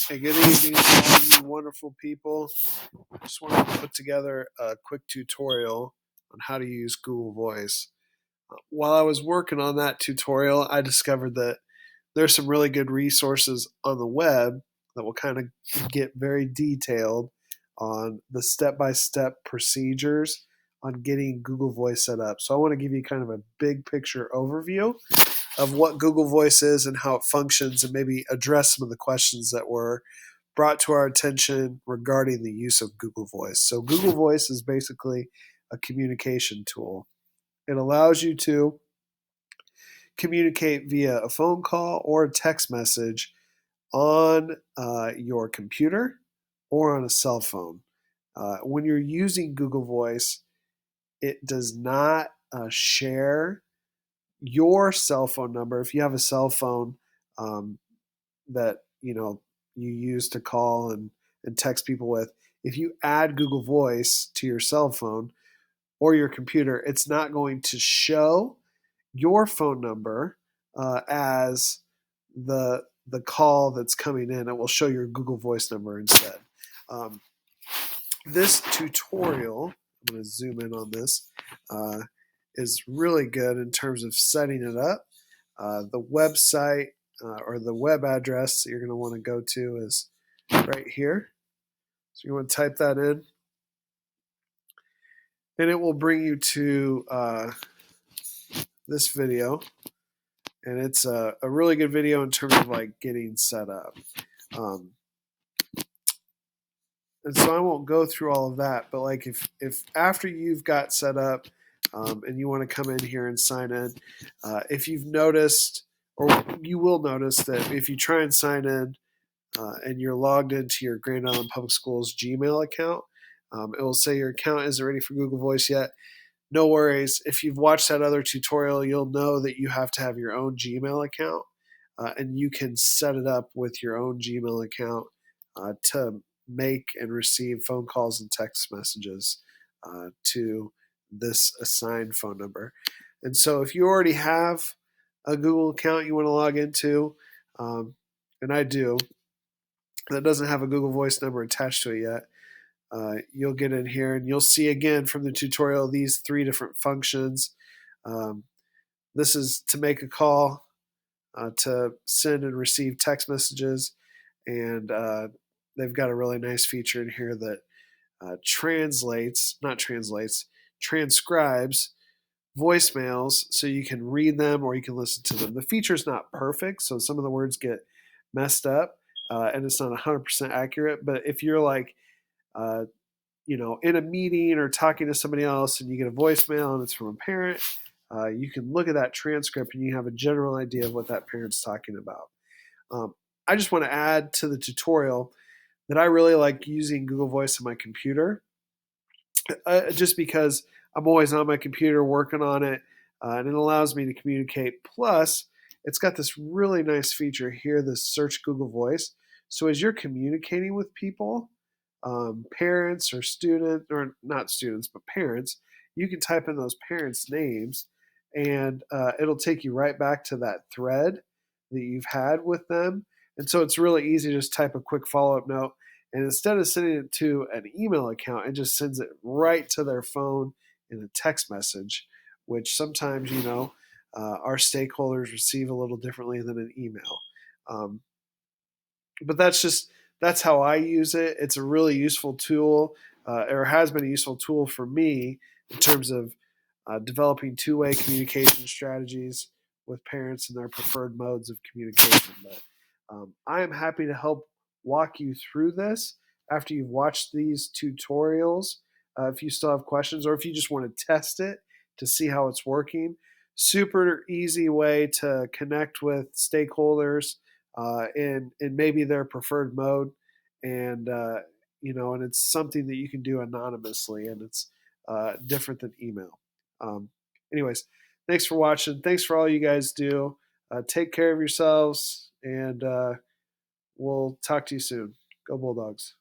Hey, good evening to all you wonderful people. Just wanted to put together a quick tutorial on how to use Google Voice. While I was working on that tutorial, I discovered that there's some really good resources on the web that will kind of get very detailed on the step-by-step procedures on getting Google Voice set up. So I want to give you kind of a big picture overview of what Google Voice is and how it functions, and maybe address some of the questions that were brought to our attention regarding the use of Google Voice. So Google Voice is basically a communication tool. It allows you to communicate via a phone call or a text message on your computer or on a cell phone. When you're using Google Voice, it does not share your cell phone number. If you have a cell phone um, that you use to call and text people with, if you add Google Voice to your cell phone or your computer, it's not going to show your phone number as the call that's coming in. It will show your Google Voice number instead. Um, this tutorial, I'm going to zoom in on this, is really good in terms of setting it up. The website or the web address that you're going to want to go to is right here. So you want to type that in, and it will bring you to this video. And it's a really good video in terms of like getting set up. And so I won't go through all of that, but like if after you've got set up and you want to come in here and sign in, if you've noticed, or you will notice that if you try and sign in and you're logged into your Grand Island Public Schools Gmail account, it will say your account isn't ready for Google Voice yet. No worries. If you've watched that other tutorial, you'll know that you have to have your own Gmail account, and you can set it up with your own Gmail account to make and receive phone calls and text messages to this assigned phone number. And so if you already have a Google account you want to log into, and I do, that doesn't have a Google Voice number attached to it yet, you'll get in here and you'll see again from the tutorial these three different functions. This is to make a call, to send and receive text messages, and they've got a really nice feature in here that transcribes voicemails so you can read them or you can listen to them. The feature's not perfect, so some of the words get messed up and it's not 100% accurate, but if you're like in a meeting or talking to somebody else and you get a voicemail and it's from a parent, you can look at that transcript and you have a general idea of what that parent's talking about. I just want to add to the tutorial that I really like using Google Voice on my computer, just because I'm always on my computer working on it, and it allows me to communicate. Plus, it's got this really nice feature here, this search Google Voice. So as you're communicating with people, parents or students, or not students, but parents, you can type in those parents' names, and it'll take you right back to that thread that you've had with them. And so it's really easy to just type a quick follow-up note. And instead of sending it to an email account, it just sends it right to their phone in a text message, which sometimes, our stakeholders receive a little differently than an email. But that's how I use it. It's a really useful tool, or has been a useful tool for me in terms of developing two-way communication strategies with parents and their preferred modes of communication. But I am happy to help walk you through this after you've watched these tutorials. If you still have questions or if you just want to test it to see how it's working, super easy way to connect with stakeholders in maybe their preferred mode, and and it's something that you can do anonymously, and it's different than email. Anyways, thanks for watching. Thanks for all you guys do. Take care of yourselves, and we'll talk to you soon. Go Bulldogs.